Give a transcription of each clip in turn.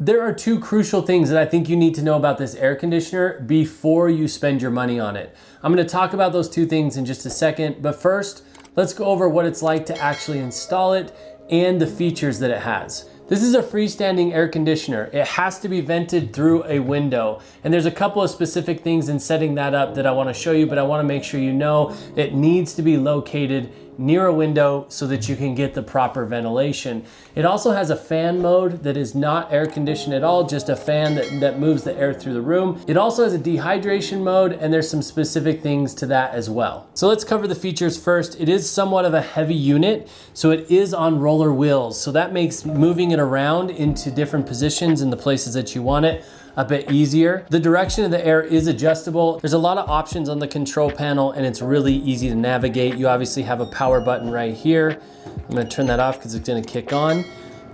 there are two crucial things that I think you need to know about this air conditioner before you spend your money on it. I'm gonna talk about those two things in just a second, but first, let's go over what it's like to actually install it and the features that it has. This is a freestanding air conditioner. It has to be vented through a window. And there's a couple of specific things in setting that up that I wanna show you, but I wanna make sure you know it needs to be located near a window so that you can get the proper ventilation. It also has a fan mode that is not air conditioned at all, just a fan that moves the air through the room. It also has a dehydration mode, and there's some specific things to that as well. So let's cover the features first. It is somewhat of a heavy unit, so it is on roller wheels. So that makes moving it around into different positions in the places that you want it a bit easier. The direction of the air is adjustable. There's a lot of options on the control panel and it's really easy to navigate. You obviously have a power button right here. I'm gonna turn that off because it's gonna kick on.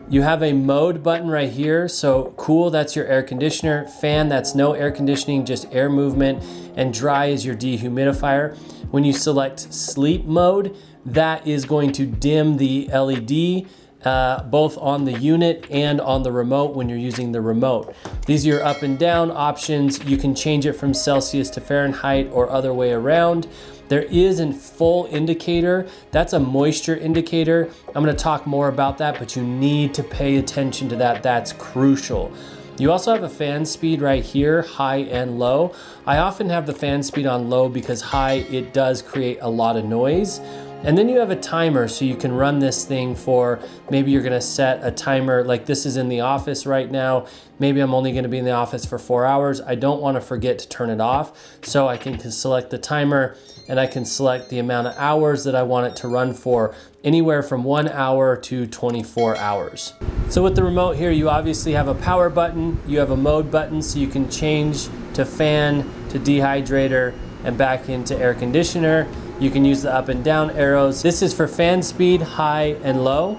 You have a mode button right here. So cool, that's your air conditioner. Fan, that's no air conditioning, just air movement. And dry is your dehumidifier. When you select sleep mode, that is going to dim the LED both on the unit and on the remote when you're using the remote. These are your up and down options. You can change it from Celsius to Fahrenheit or other way around. There is a full indicator. That's a moisture indicator. I'm gonna talk more about that, but you need to pay attention to that. That's crucial. You also have a fan speed right here, high and low. I often have the fan speed on low because high, it does create a lot of noise. And then you have a timer, so you can run this thing for, maybe you're gonna set a timer, like this is in the office right now. Maybe I'm only gonna be in the office for 4 hours. I don't wanna forget to turn it off. So I can select the timer and I can select the amount of hours that I want it to run for, anywhere from 1 hour to 24 hours. So with the remote here, you obviously have a power button, you have a mode button, so you can change to fan, to dehydrator, and back into air conditioner. You can use the up and down arrows. This is for fan speed, high and low.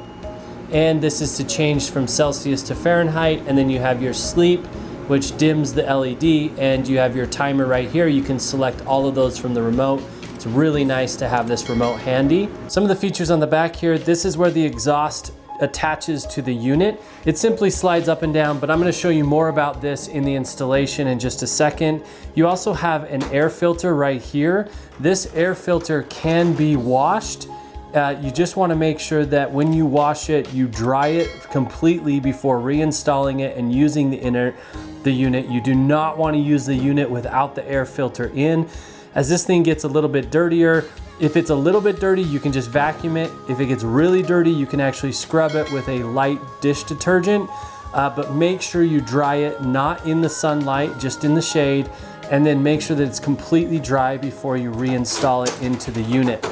And this is to change from Celsius to Fahrenheit. And then you have your sleep, which dims the LED, and you have your timer right here. You can select all of those from the remote. It's really nice to have this remote handy. Some of the features on the back here, this is where the exhaust attaches to the unit. It simply slides up and down, but I'm gonna show you more about this in the installation in just a second. You also have an air filter right here. This air filter can be washed. You just wanna make sure that when you wash it, you dry it completely before reinstalling it and using the unit. You do not wanna use the unit without the air filter in. As this thing gets a little bit dirtier, if it's a little bit dirty, you can just vacuum it. If it gets really dirty, you can actually scrub it with a light dish detergent, but make sure you dry it, not in the sunlight, just in the shade, and then make sure that it's completely dry before you reinstall it into the unit.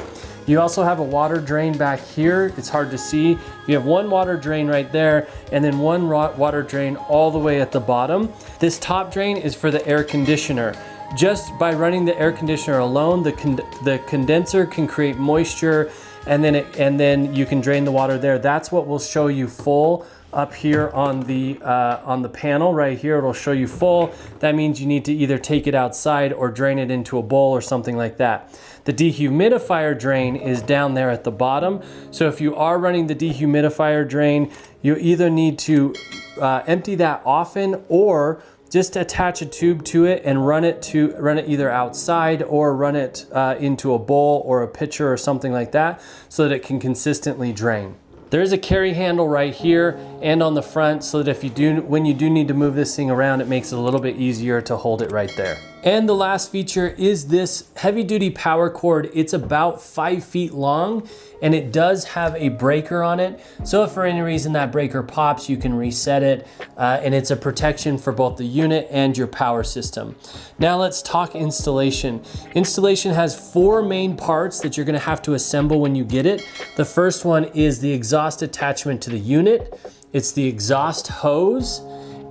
You also have a water drain back here. It's hard to see. You have one water drain right there, and then one water drain all the way at the bottom. This top drain is for the air conditioner. Just by running the air conditioner alone, the condenser can create moisture, and then you can drain the water there. That's what will show you full up here on the panel right here. It'll show you full. That means you need to either take it outside or drain it into a bowl or something like that. The dehumidifier drain is down there at the bottom. So if you are running the dehumidifier drain, you either need to empty that often, or just attach a tube to it and run it either outside or run it into a bowl or a pitcher or something like that, so that it can consistently drain. There is a carry handle right here and on the front, so that when you do need to move this thing around, it makes it a little bit easier to hold it right there. And the last feature is this heavy duty power cord. It's about 5 feet long, and it does have a breaker on it. So if for any reason that breaker pops, you can reset it, and it's a protection for both the unit and your power system. Now let's talk installation. Installation has 4 main parts that you're gonna have to assemble when you get it. The first one is the exhaust attachment to the unit. It's the exhaust hose.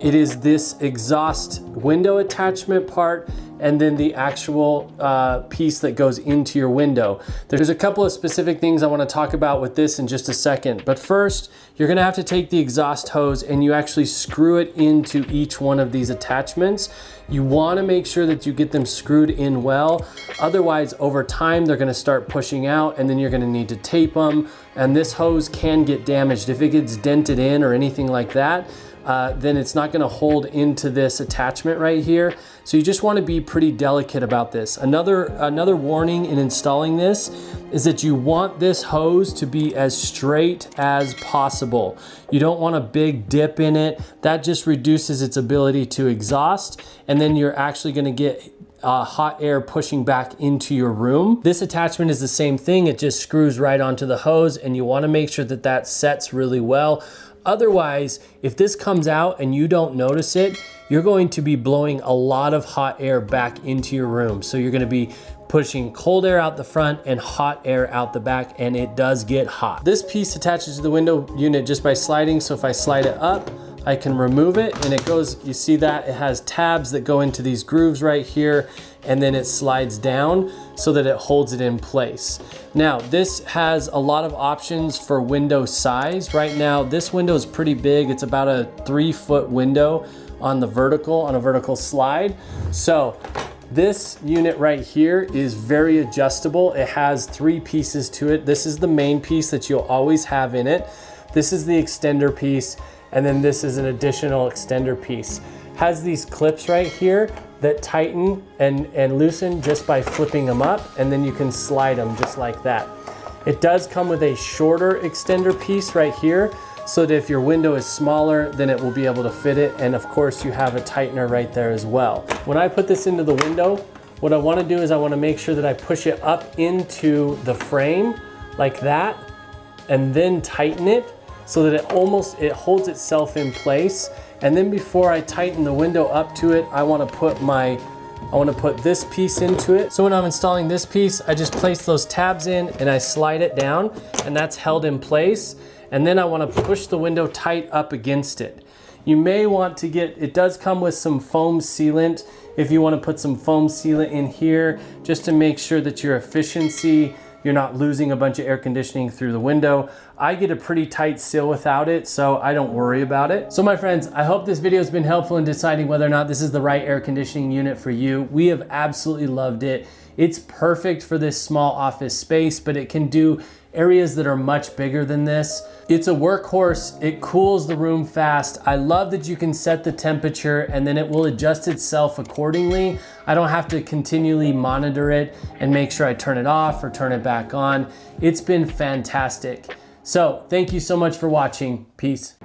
It is this exhaust window attachment part, and then the actual piece that goes into your window. There's a couple of specific things I want to talk about with this in just a second. But first, you're gonna have to take the exhaust hose and you actually screw it into each one of these attachments. You wanna make sure that you get them screwed in well. Otherwise, over time, they're gonna start pushing out, and then you're gonna need to tape them. And this hose can get damaged. If it gets dented in or anything like that, then it's not gonna hold into this attachment right here. So you just wanna be pretty delicate about this. Another warning in installing this is that you want this hose to be as straight as possible. You don't want a big dip in it. That just reduces its ability to exhaust, and then you're actually gonna get hot air pushing back into your room. This attachment is the same thing. It just screws right onto the hose, and you wanna make sure that that sets really well. Otherwise, if this comes out and you don't notice it, you're going to be blowing a lot of hot air back into your room. So you're gonna be pushing cold air out the front and hot air out the back, and it does get hot. This piece attaches to the window unit just by sliding. So if I slide it up, I can remove it, and it goes, you see that it has tabs that go into these grooves right here, and then it slides down so that it holds it in place. Now, this has a lot of options for window size. Right now, this window is pretty big. It's about a 3-foot window on a vertical slide. So this unit right here is very adjustable. It has 3 pieces to it. This is the main piece that you'll always have in it. This is the extender piece, and then this is an additional extender piece. Has these clips right here that tighten and loosen just by flipping them up, and then you can slide them just like that. It does come with a shorter extender piece right here, so that if your window is smaller, then it will be able to fit it. And of course, you have a tightener right there as well. When I put this into the window, what I wanna do is I wanna make sure that I push it up into the frame like that, and then tighten it so that it holds itself in place. And then before I tighten the window up to it, I wanna put this piece into it. So when I'm installing this piece, I just place those tabs in and I slide it down, and that's held in place. And then I wanna push the window tight up against it. You may want to it does come with some foam sealant. If you wanna put some foam sealant in here, just to make sure that your efficiency, you're not losing a bunch of air conditioning through the window. I get a pretty tight seal without it, so I don't worry about it. So my friends, I hope this video has been helpful in deciding whether or not this is the right air conditioning unit for you. We have absolutely loved it. It's perfect for this small office space, but it can do areas that are much bigger than this. It's a workhorse. It cools the room fast. I love that you can set the temperature and then it will adjust itself accordingly. I don't have to continually monitor it and make sure I turn it off or turn it back on. It's been fantastic. So thank you so much for watching. Peace.